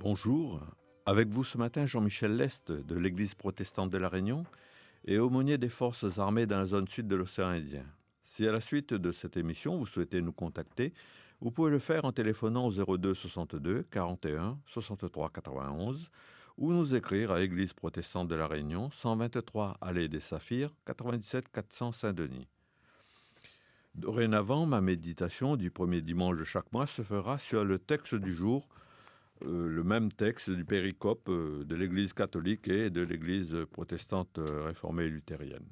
Bonjour, avec vous ce matin Jean-Michel Lest de l'Église protestante de La Réunion et aumônier des forces armées dans la zone sud de l'océan Indien. Si à la suite de cette émission vous souhaitez nous contacter, vous pouvez le faire en téléphonant au 02 62 41 63 91 ou nous écrire à l'Église protestante de La Réunion, 123 Allée des Saphirs, 97 400 Saint-Denis. Dorénavant, ma méditation du premier dimanche de chaque mois se fera sur le texte du jour, le même texte du péricope de l'Église catholique et de l'Église protestante réformée luthérienne.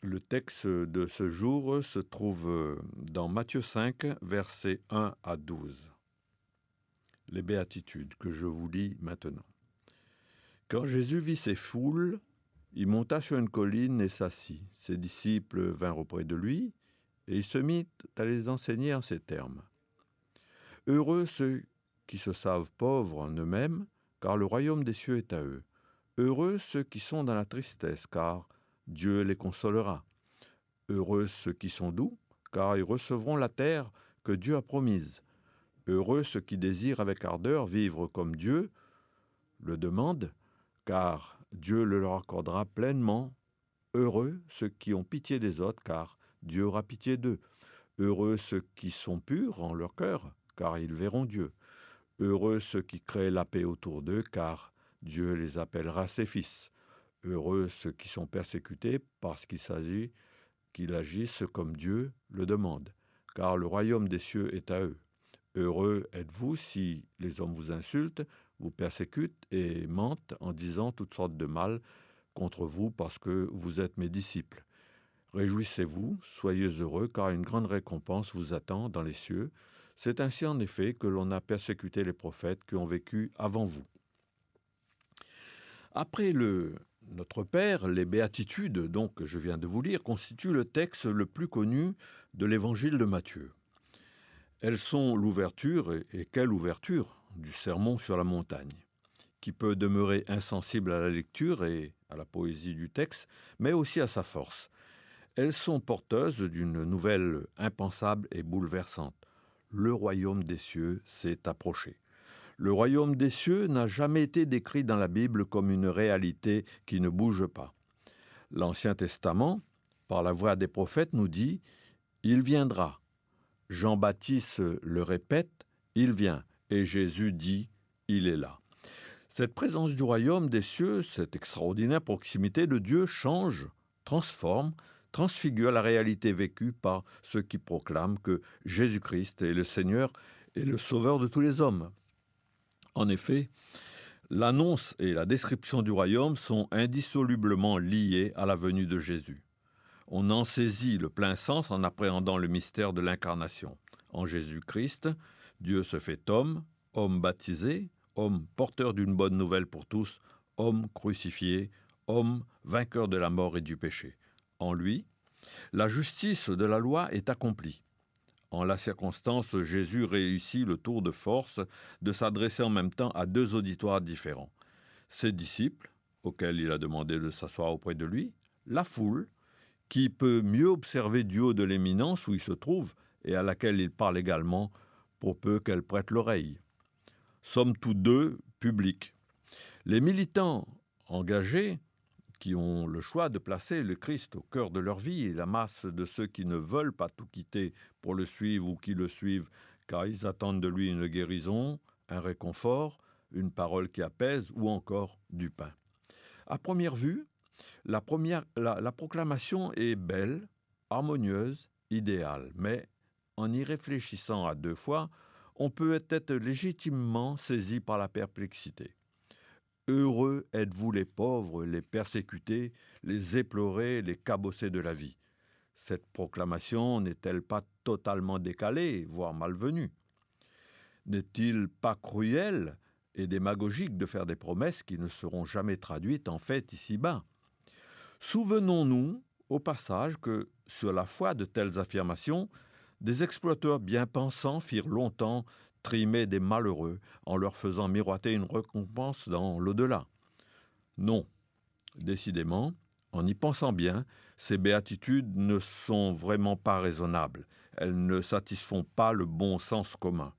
Le texte de ce jour se trouve dans Matthieu 5, versets 1 à 12. Les béatitudes que je vous lis maintenant. Quand Jésus vit ces foules, il monta sur une colline et s'assit. Ses disciples vinrent auprès de lui, et il se mit à les enseigner en ces termes. Heureux ceux qui se savent pauvres en eux-mêmes, car le royaume des cieux est à eux. Heureux ceux qui sont dans la tristesse, car Dieu les consolera. Heureux ceux qui sont doux, car ils recevront la terre que Dieu a promise. Heureux ceux qui désirent avec ardeur vivre comme Dieu le demande, car Dieu le leur accordera pleinement. Heureux ceux qui ont pitié des autres, car Dieu aura pitié d'eux. Heureux ceux qui sont purs en leur cœur, car ils verront Dieu. Heureux ceux qui créent la paix autour d'eux, car Dieu les appellera ses fils. Heureux ceux qui sont persécutés parce qu'il s'agit qu'ils agissent comme Dieu le demande, car le royaume des cieux est à eux. Heureux êtes-vous si les hommes vous insultent, vous persécutent et mentent en disant toutes sortes de mal contre vous parce que vous êtes mes disciples. Réjouissez-vous, soyez heureux, car une grande récompense vous attend dans les cieux. C'est ainsi en effet que l'on a persécuté les prophètes qui ont vécu avant vous. Après Notre Père, les béatitudes, donc, que je viens de vous lire, constituent le texte le plus connu de l'évangile de Matthieu. Elles sont l'ouverture, et quelle ouverture, du sermon sur la montagne, qui peut demeurer insensible à la lecture et à la poésie du texte, mais aussi à sa force. Elles sont porteuses d'une nouvelle impensable et bouleversante. Le royaume des cieux s'est approché. Le royaume des cieux n'a jamais été décrit dans la Bible comme une réalité qui ne bouge pas. L'Ancien Testament, par la voix des prophètes, nous dit « Il viendra ». Jean-Baptiste le répète « Il vient ». Et Jésus dit « Il est là ». Cette présence du royaume des cieux, cette extraordinaire proximité de Dieu change, transforme, transfigure la réalité vécue par ceux qui proclament que Jésus-Christ est le Seigneur et le Sauveur de tous les hommes. En effet, l'annonce et la description du royaume sont indissolublement liées à la venue de Jésus. On en saisit le plein sens en appréhendant le mystère de l'incarnation. En Jésus-Christ, Dieu se fait homme, homme baptisé, homme porteur d'une bonne nouvelle pour tous, homme crucifié, homme vainqueur de la mort et du péché. En lui, la justice de la loi est accomplie. En la circonstance, Jésus réussit le tour de force de s'adresser en même temps à deux auditoires différents. Ses disciples, auxquels il a demandé de s'asseoir auprès de lui, la foule, qui peut mieux observer du haut de l'éminence où il se trouve et à laquelle il parle également, pour peu qu'elle prête l'oreille. Sommes tous deux publics. Les militants engagés, qui ont le choix de placer le Christ au cœur de leur vie, et la masse de ceux qui ne veulent pas tout quitter pour le suivre ou qui le suivent, car ils attendent de lui une guérison, un réconfort, une parole qui apaise ou encore du pain. À première vue, la proclamation est belle, harmonieuse, idéale, mais en y réfléchissant à deux fois, on peut être légitimement saisi par la perplexité. Heureux êtes-vous les pauvres, les persécutés, les éplorés, les cabossés de la vie. Cette proclamation n'est-elle pas totalement décalée, voire malvenue? N'est-il pas cruel et démagogique de faire des promesses qui ne seront jamais traduites en fait ici-bas? Souvenons-nous, au passage, que sur la foi de telles affirmations, des exploiteurs bien pensants firent longtemps trimer des malheureux en leur faisant miroiter une récompense dans l'au-delà. Non, décidément, En y pensant bien, ces béatitudes ne sont vraiment pas raisonnables. Elles ne satisfont pas le bon sens commun.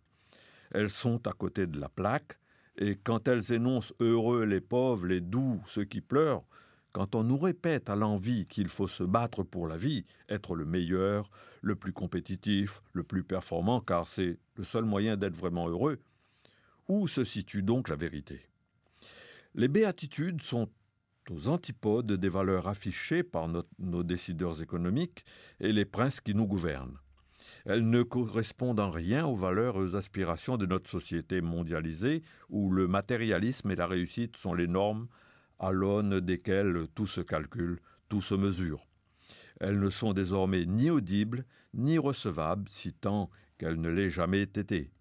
Elles sont à côté de la plaque, et quand elles énoncent « heureux les pauvres, les doux, ceux qui pleurent », quand on nous répète à l'envi qu'il faut se battre pour la vie, être le meilleur, le plus compétitif, le plus performant, car c'est le seul moyen d'être vraiment heureux, où se situe donc la vérité ? Les béatitudes sont aux antipodes des valeurs affichées par nos décideurs économiques et les princes qui nous gouvernent. Elles ne correspondent en rien aux valeurs et aux aspirations de notre société mondialisée où le matérialisme et la réussite sont les normes à l'aune desquelles tout se calcule, tout se mesure. Elles ne sont désormais ni audibles, ni recevables, si tant qu'elles ne l'aient jamais été.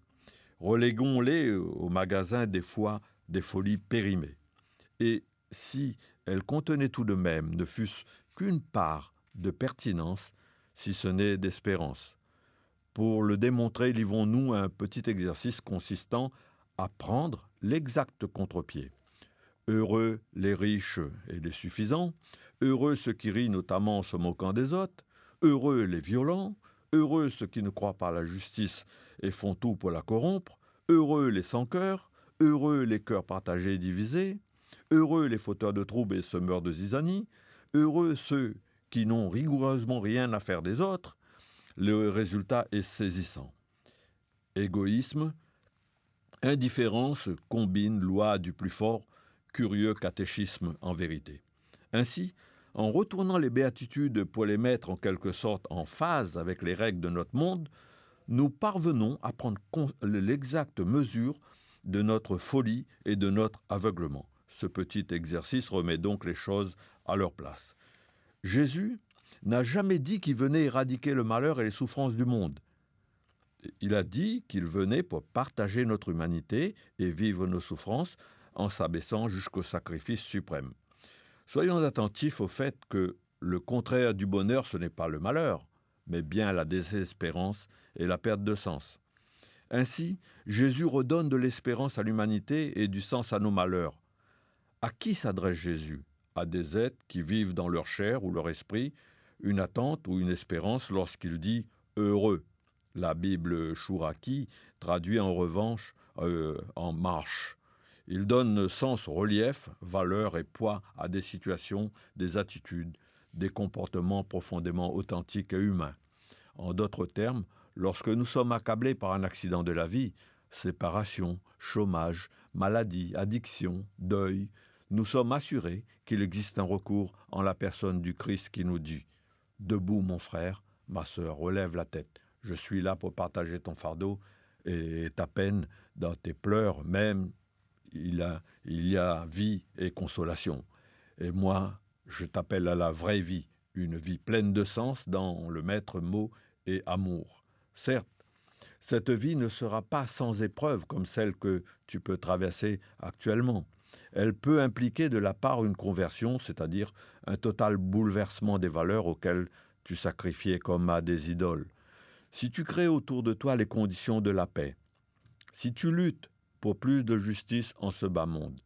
Reléguons-les au magasin des fois des folies périmées. Et si elles contenaient tout de même ne fût-ce qu'une part de pertinence, si ce n'est d'espérance. Pour le démontrer, livrons-nous à un petit exercice consistant à prendre l'exact contre-pied. Heureux les riches et les suffisants, heureux ceux qui rient notamment en se moquant des autres, heureux les violents, heureux ceux qui ne croient pas à la justice et font tout pour la corrompre, heureux les sans-cœurs, heureux les cœurs partagés et divisés, heureux les fauteurs de troubles et semeurs de zizanie, heureux ceux qui n'ont rigoureusement rien à faire des autres. Le résultat est saisissant. Égoïsme, indifférence combine loi du plus fort, curieux catéchisme en vérité. Ainsi, en retournant les béatitudes pour les mettre en quelque sorte en phase avec les règles de notre monde, nous parvenons à prendre l'exacte mesure de notre folie et de notre aveuglement. Ce petit exercice remet donc les choses à leur place. Jésus n'a jamais dit qu'il venait éradiquer le malheur et les souffrances du monde. Il a dit qu'il venait pour partager notre humanité et vivre nos souffrances en s'abaissant jusqu'au sacrifice suprême. Soyons attentifs au fait que le contraire du bonheur, ce n'est pas le malheur, mais bien la désespérance et la perte de sens. Ainsi, Jésus redonne de l'espérance à l'humanité et du sens à nos malheurs. À qui s'adresse Jésus ? À des êtres qui vivent dans leur chair ou leur esprit une attente ou une espérance lorsqu'il dit « heureux ». La Bible Chouraki traduit en revanche en marche. Il donne sens, relief, valeur et poids à des situations, des attitudes, des comportements profondément authentiques et humains. En d'autres termes, lorsque nous sommes accablés par un accident de la vie, séparation, chômage, maladie, addiction, deuil, nous sommes assurés qu'il existe un recours en la personne du Christ qui nous dit « Debout, mon frère, ma sœur, relève la tête. Je suis là pour partager ton fardeau et ta peine dans tes pleurs, même il y a vie et consolation. Et moi, je t'appelle à la vraie vie, une vie pleine de sens dans le maître mot et amour. Certes, cette vie ne sera pas sans épreuve comme celle que tu peux traverser actuellement. Elle peut impliquer de la part une conversion, c'est-à-dire un total bouleversement des valeurs auxquelles tu sacrifiais comme à des idoles. Si tu crées autour de toi les conditions de la paix, si tu luttes pour plus de justice en ce bas monde,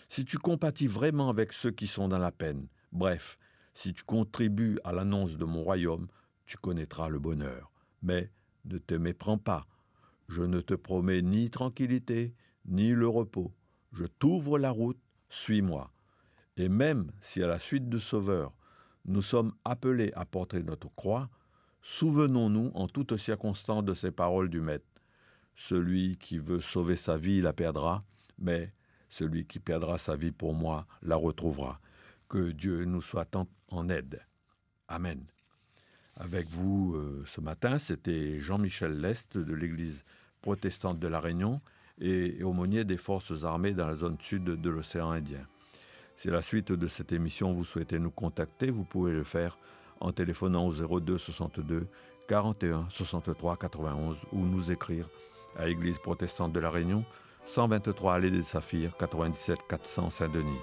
si tu compatis vraiment avec ceux qui sont dans la peine, bref, si tu contribues à l'annonce de mon royaume, tu connaîtras le bonheur. Mais ne te méprends pas, je ne te promets ni tranquillité, ni le repos. Je t'ouvre la route, suis-moi. Et même si à la suite du Sauveur, nous sommes appelés à porter notre croix, souvenons-nous en toutes circonstances de ces paroles du Maître. Celui qui veut sauver sa vie la perdra, mais celui qui perdra sa vie pour moi la retrouvera. Que Dieu nous soit en aide. Amen. Avec vous ce matin, c'était Jean-Michel Lest de l'Église protestante de La Réunion et aumônier des forces armées dans la zone sud de l'océan Indien. Si à la suite de cette émission vous souhaitez nous contacter, vous pouvez le faire en téléphonant au 02 62 41 63 91 ou nous écrire à Église protestante de La Réunion, 123 allée des Saphirs, 97 400 Saint-Denis.